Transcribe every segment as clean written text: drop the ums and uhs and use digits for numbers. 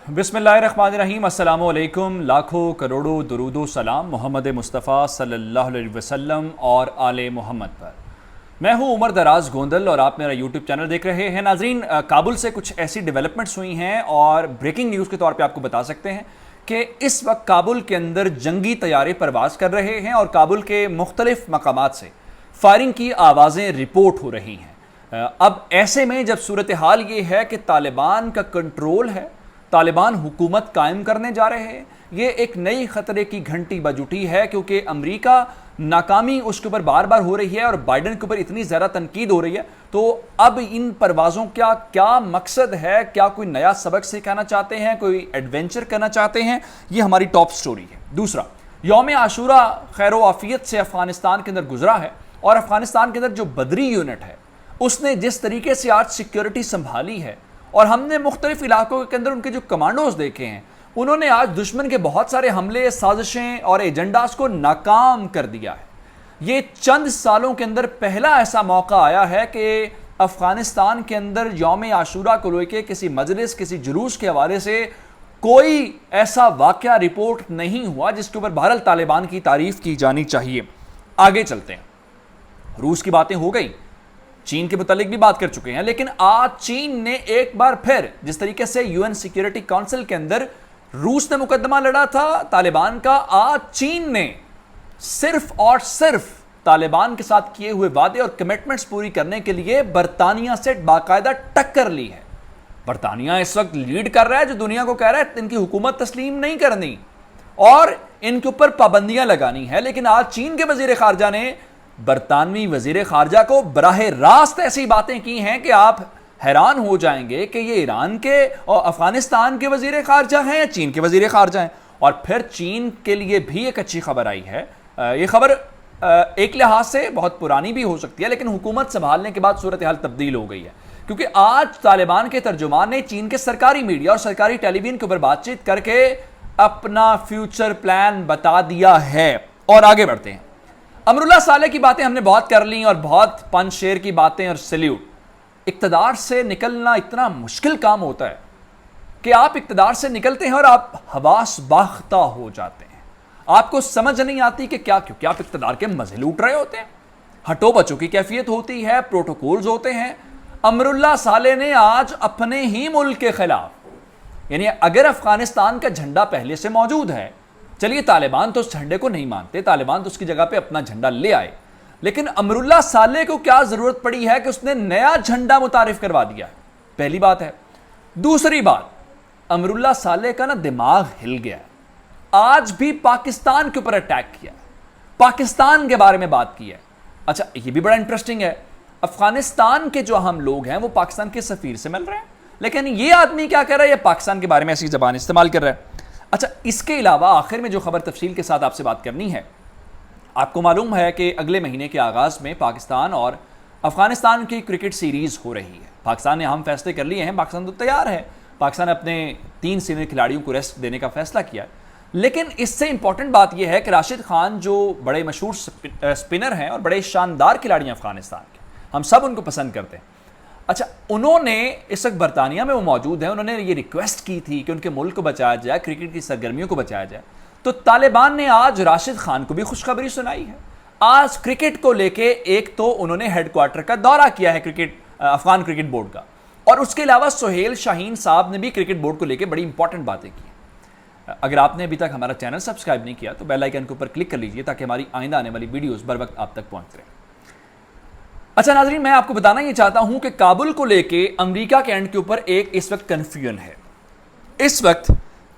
बिस्मिल्लाहिर्रहमानिर्रहीम। अस्सलामु अलैकुम। लाखों करोड़ों दुरूद व सलाम मोहम्मद मुस्तफ़ा सल्लल्लाहु अलैहि वसल्लम और आले मोहम्मद पर। मैं हूं उमर दराज गोंदल और आप मेरा यूट्यूब चैनल देख रहे हैं। नाजरीन, काबुल से कुछ ऐसी डेवलपमेंट्स हुई हैं और ब्रेकिंग न्यूज़ के तौर पे आपको बता सकते हैं कि इस वक्त काबुल के अंदर जंगी तैयारे परवाज़ कर रहे हैं और काबुल के मुख्तलिफ मकामात से फायरिंग की आवाज़ें रिपोर्ट हो रही हैं। अब ऐसे में जब सूरत हाल ये है कि तालिबान का कंट्रोल है, तालिबान हुकूमत कायम करने जा रहे हैं, ये एक नई खतरे की घंटी बज उठी है क्योंकि अमेरिका नाकामी उसके ऊपर बार बार हो रही है और बाइडन के ऊपर इतनी ज़्यादा तनकीद हो रही है। तो अब इन परवाज़ों का क्या मकसद है, क्या कोई नया सबक सिखाना चाहते हैं, कोई एडवेंचर करना चाहते हैं, ये हमारी टॉप स्टोरी है। दूसरा, यौम आशूरा खैर व आफियत से अफगानिस्तान के अंदर गुजरा है और अफगानिस्तान के अंदर जो बदरी यूनिट है उसने जिस तरीके से आज सिक्योरिटी संभाली है और हमने मुख्तलिफ इलाकों के अंदर उनके जो कमांडोज देखे हैं, उन्होंने आज दुश्मन के बहुत सारे हमले, साजिशें और एजेंडास को नाकाम कर दिया है। ये चंद सालों के अंदर पहला ऐसा मौका आया है कि अफगानिस्तान के अंदर यौम आशूरा को लेकर किसी मजलिस, किसी जुलूस के हवाले से कोई ऐसा वाक़या रिपोर्ट नहीं हुआ जिसके ऊपर बहरहाल तालिबान की तारीफ की जानी चाहिए। आगे चलते हैं। रूस की बातें हो गई, चीन के मुतालिक भी बात कर चुके हैं, लेकिन आज चीन ने एक बार फिर जिस तरीके से यूएन सिक्योरिटी काउंसिल के अंदर रूस ने मुकदमा लड़ा था तालिबान का, आज चीन ने सिर्फ और सिर्फ तालिबान के साथ किए हुए वादे और कमिटमेंट्स पूरी करने के लिए बरतानिया से बाकायदा टक्कर ली है। बरतानिया इस वक्त लीड कर रहा है, जो दुनिया को कह रहा है इनकी हुकूमत तस्लीम नहीं करनी और इनके ऊपर पाबंदियां लगानी है। लेकिन आज चीन के वजीर खारजा ने बरतानवी वजीर खारजा को बराह रास्त ऐसी बातें की हैं कि आप हैरान हो जाएंगे कि ये ईरान के और अफगानिस्तान के वजीर खारजा हैं या चीन के वजीर खारजा हैं। और फिर चीन के लिए भी एक अच्छी खबर आई है। ये खबर एक लिहाज से बहुत पुरानी भी हो सकती है, लेकिन हुकूमत संभालने के बाद सूरत हाल तब्दील हो गई है, क्योंकि आज तालिबान के तर्जुमान ने चीन के सरकारी मीडिया और सरकारी टेलीविजन के ऊपर बातचीत करके अपना फ्यूचर प्लान बता दिया है। और आगे बढ़ते हैं। अमरुल्लाह साले की बातें हमने बहुत कर ली और बहुत पंच शेर की बातें और सैल्यूट। इक्तदार से निकलना इतना मुश्किल काम होता है कि आप इक्तदार से निकलते हैं और आप हवास बाख्ता हो जाते हैं, आपको समझ नहीं आती कि क्या, क्योंकि आप इक्तदार के मजे लूट रहे होते हैं। हटो बचों की कैफियत होती है, प्रोटोकॉल्स होते हैं। अमरुल्लाह साले ने आज अपने ही मुल्क के खिलाफ, यानी अगर अफगानिस्तान का झंडा पहले से मौजूद है, चलिए तालिबान तो उस झंडे को नहीं मानते, तालिबान तो उसकी जगह पे अपना झंडा ले आए, लेकिन अमरुल्लाह साले को क्या जरूरत पड़ी है कि उसने नया झंडा मुतारिफ करवा दिया? पहली बात है। दूसरी बात, अमरुल्लाह साले का ना दिमाग हिल गया है। आज भी पाकिस्तान के ऊपर अटैक किया, पाकिस्तान के बारे में बात की है। अच्छा, ये भी बड़ा इंटरेस्टिंग है। अफगानिस्तान के जो हम लोग हैं वो पाकिस्तान के सफीर से मिल रहे हैं, लेकिन ये आदमी क्या कर रहा है, ये पाकिस्तान के बारे में ऐसी जबान इस्तेमाल कर रहा है। अच्छा, इसके अलावा आखिर में जो खबर तफसील के साथ आपसे बात करनी है, आपको मालूम है कि अगले महीने के आगाज़ में पाकिस्तान और अफगानिस्तान की क्रिकेट सीरीज़ हो रही है। पाकिस्तान ने अहम फैसले कर लिए हैं, पाकिस्तान तो तैयार है, पाकिस्तान ने अपने 3 सीनियर खिलाड़ियों को रेस्ट देने का फैसला किया है। लेकिन इससे इंपॉर्टेंट बात यह है कि राशिद खान जो बड़े मशहूर स्पिनर हैं और बड़े शानदार खिलाड़ी हैं अफगानिस्तान के, हम सब उनको पसंद करते हैं। अच्छा, उन्होंने इस वक्त बरतानिया में वो मौजूद है, उन्होंने ये रिक्वेस्ट की थी कि उनके मुल्क को बचाया जाए, क्रिकेट की सरगर्मियों को बचाया जाए। तो तालिबान ने आज राशिद खान को भी खुशखबरी सुनाई है। आज क्रिकेट को लेके एक तो उन्होंने हेडक्वार्टर का दौरा किया है अफगान क्रिकेट बोर्ड का, और उसके अलावा सुहेल शाहीन साहब ने भी क्रिकेट बोर्ड को लेके बड़ी इंपॉर्टेंट बातें की। अगर आपने अभी तक हमारा चैनल सब्सक्राइब नहीं किया तो बेल आइकन के ऊपर क्लिक कर लीजिए ताकि हमारी आइंदा आने वाली वीडियोस बर वक्त आप तक पहुंच रहे। अच्छा नाज़रीन, मैं आपको बताना ये चाहता हूं कि काबुल को लेके अमेरिका के एंड के ऊपर एक इस वक्त कन्फ्यूजन है। इस वक्त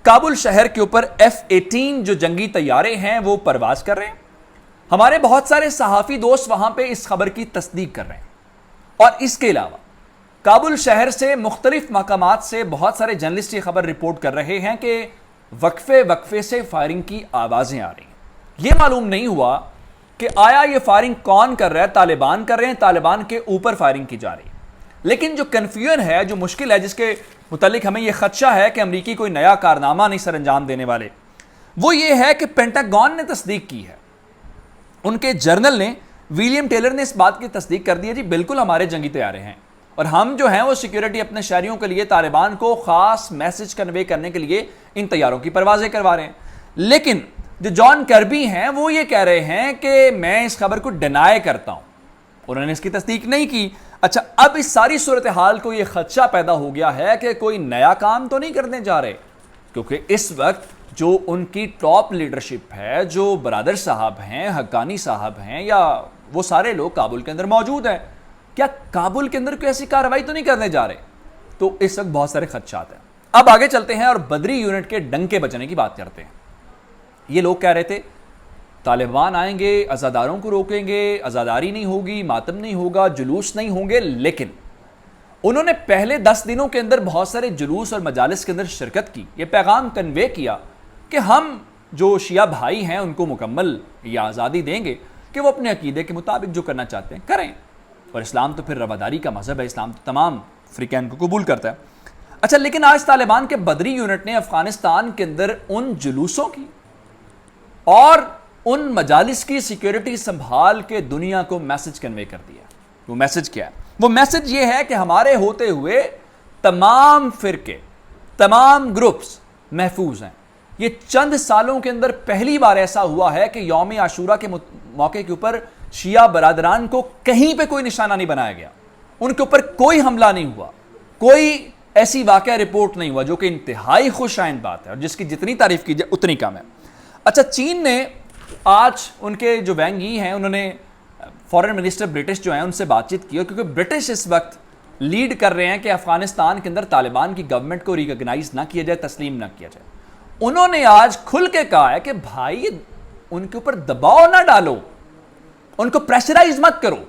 काबुल शहर के ऊपर F-18 जो जंगी तैयारे हैं वो परवाज कर रहे हैं। हमारे बहुत सारे सहाफ़ी दोस्त वहां पे इस खबर की तस्दीक कर रहे हैं, और इसके अलावा काबुल शहर से मुख्तलिफ मकामात से बहुत सारे जर्नलिस्ट ये खबर रिपोर्ट कर रहे हैं कि वक्फे वक्फे से फायरिंग की आवाज़ें आ रही हैं। ये मालूम नहीं हुआ कि आया ये फायरिंग कौन कर रहा है, तालिबान कर रहे हैं, तालिबान के ऊपर फायरिंग की जा रही है। लेकिन जो कन्फ्यूजन है, जो मुश्किल है, जिसके मुतालिक हमें यह खदशा है कि अमरीकी कोई नया कारनामा नहीं सर अंजाम देने वाले, वो ये है कि पेंटागन ने तस्दीक की है, उनके जर्नल ने, विलियम टेलर ने इस बात की तस्दीक कर दी है, जी बिल्कुल हमारे जंगी तैयारे हैं। اور ہم جو ہیں وہ سیکیورٹی اپنے شہریوں کے لیے طالبان کو خاص میسج کنوے کرنے کے لیے ان طیاروں کی پروازیں کروا رہے ہیں. لیکن جو جان کربی ہیں وہ یہ کہہ رہے ہیں کہ میں اس خبر کو ڈینائی کرتا ہوں, انہوں نے اس کی تصدیق نہیں کی. اچھا, اب اس ساری صورتحال کو یہ خدشہ پیدا ہو گیا ہے کہ کوئی نیا کام تو نہیں کرنے جا رہے, کیونکہ اس وقت جو ان کی ٹاپ لیڈرشپ ہے, جو برادر صاحب ہیں, حقانی صاحب ہیں, یا وہ سارے لوگ کابل کے اندر موجود ہیں. کیا کابل کے اندر کوئی ایسی کارروائی تو نہیں کرنے جا رہے؟ تو اس وقت بہت سارے خدشات ہیں. اب آگے چلتے ہیں اور بدری یونٹ کے ڈنکے بجنے کی بات کرتے ہیں. یہ لوگ کہہ رہے تھے طالبان آئیں گے, عزاداروں کو روکیں گے, عزاداری نہیں ہوگی, ماتم نہیں ہوگا, جلوس نہیں ہوں گے. لیکن انہوں نے پہلے 10 دنوں کے اندر بہت سارے جلوس اور مجالس کے اندر شرکت کی, یہ پیغام کنوے کیا کہ ہم جو شیعہ بھائی ہیں ان کو مکمل یہ آزادی دیں گے کہ وہ اپنے عقیدے کے مطابق جو کرنا چاہتے ہیں کریں. اور اسلام تو پھر رواداری کا مذہب ہے, اسلام تو تمام فریقین کو قبول کرتا ہے. اچھا, لیکن آج طالبان کے بدری یونٹ نے افغانستان کے اندر ان جلوسوں کی اور ان مجالس کی سیکیورٹی سنبھال کے دنیا کو میسج کنوے کر دیا. وہ میسج کیا ہے؟ وہ میسج یہ ہے کہ ہمارے ہوتے ہوئے تمام فرقے, تمام گروپس محفوظ ہیں. یہ چند سالوں کے اندر پہلی بار ایسا ہوا ہے کہ یوم عاشورہ کے موقع کے اوپر شیعہ برادران کو کہیں پہ کوئی نشانہ نہیں بنایا گیا, ان کے اوپر کوئی حملہ نہیں ہوا, کوئی ایسی واقعہ رپورٹ نہیں ہوا, جو کہ انتہائی خوش آئند بات ہے اور جس کی جتنی تعریف کی جائے اتنی کم ہے. اچھا, چین نے آج ان کے جو وینگ یی ہیں انہوں نے فارن منسٹر برٹش جو ہیں ان سے بات چیت کی, کیونکہ برٹش اس وقت لیڈ کر رہے ہیں کہ افغانستان کے اندر طالبان کی گورنمنٹ کو ریکگنائز نہ کیا جائے, تسلیم نہ کیا جائے. انہوں نے آج کھل کے کہا ہے کہ بھائی ان کے اوپر دباؤ نہ ڈالو, ان کو پریشرائز مت کرو,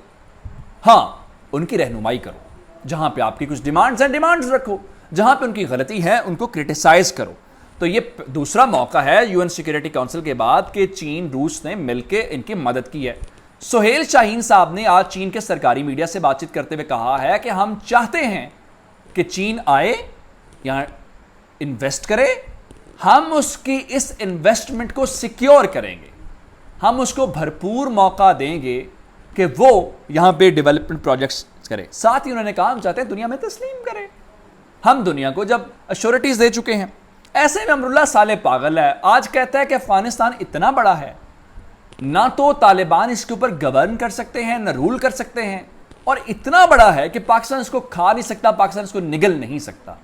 ہاں ان کی رہنمائی کرو, جہاں پہ آپ کی کچھ ڈیمانڈز ہیں ڈیمانڈز رکھو, جہاں پہ ان کی غلطی ہے ان کو کرٹیسائز کرو. تو یہ دوسرا موقع ہے یو این سیکیورٹی کونسل کے بعد کہ چین روس نے مل کے ان کی مدد کی ہے. سہیل شاہین صاحب نے آج چین کے سرکاری میڈیا سے بات چیت کرتے ہوئے کہا ہے کہ ہم چاہتے ہیں کہ چین آئے, یہاں انویسٹ کرے, ہم اس کی اس انویسٹمنٹ کو سیکیور کریں گے, ہم اس کو بھرپور موقع دیں گے کہ وہ یہاں پہ ڈیولپمنٹ پروجیکٹس کرے. ساتھ ہی انہوں نے کہا ہم چاہتے ہیں دنیا میں تسلیم کرے, ہم دنیا کو جب ایشورٹیز دے چکے ہیں. ایسے میں امراللہ صالح پاگل ہے, آج کہتا ہے کہ افغانستان اتنا بڑا ہے, نہ تو طالبان اس کے اوپر گورن کر سکتے ہیں نہ رول کر سکتے ہیں, اور اتنا بڑا ہے کہ پاکستان اس کو کھا نہیں سکتا, پاکستان اس کو نگل نہیں سکتا.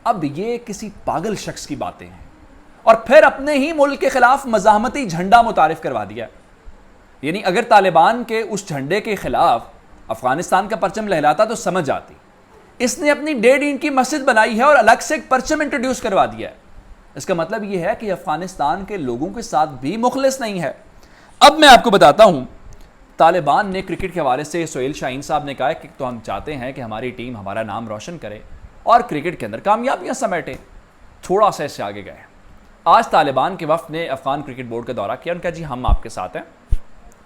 اب یہ کسی پاگل شخص کی باتیں ہیں, اور پھر اپنے ہی ملک کے خلاف مزاحمتی جھنڈا متعارف کروا دیا. یعنی اگر طالبان کے اس جھنڈے کے خلاف افغانستان کا پرچم لہلاتا تو سمجھ آتی. اس نے اپنی 1.5 انچ کی مسجد بنائی ہے اور الگ سے ایک پرچم انٹروڈیوس کروا دیا ہے. اس کا مطلب یہ ہے کہ افغانستان کے لوگوں کے ساتھ بھی مخلص نہیں ہے. اب میں آپ کو بتاتا ہوں, طالبان نے کرکٹ کے حوالے سے سہیل شاہین صاحب نے کہا ہے کہ تو ہم چاہتے ہیں کہ ہماری ٹیم ہمارا نام روشن کرے اور کرکٹ کے اندر کامیابیاں سمیٹے. تھوڑا سا اس سے آگے گئے. آج طالبان کے وفد نے افغان کرکٹ بورڈ کا دورہ کیا, ان کا جی ہم آپ کے ساتھ ہیں,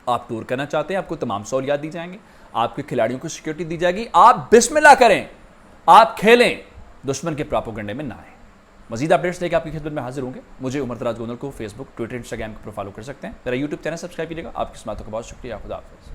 آپ ٹور کرنا چاہتے ہیں, آپ کو تمام سہولیات دی جائیں گی, آپ کے کھلاڑیوں کو سیکورٹی دی جائے گی, آپ بسم اللہ کریں, آپ کھیلیں, دشمن کے پراپوگنڈے میں نہ آئیں. مزید اپڈیٹس لے کے آپ کی خدمت میں حاضر ہوں گے. مجھے عمر دراز گوندل کو فیس بک, ٹویٹر, انسٹاگرام پر فالو کر سکتے ہیں. میرا یوٹیوب چینل سبسکرائب کیجیے گا. آپ کی سماعتوں کا بہت شکریہ. خدا حافظ.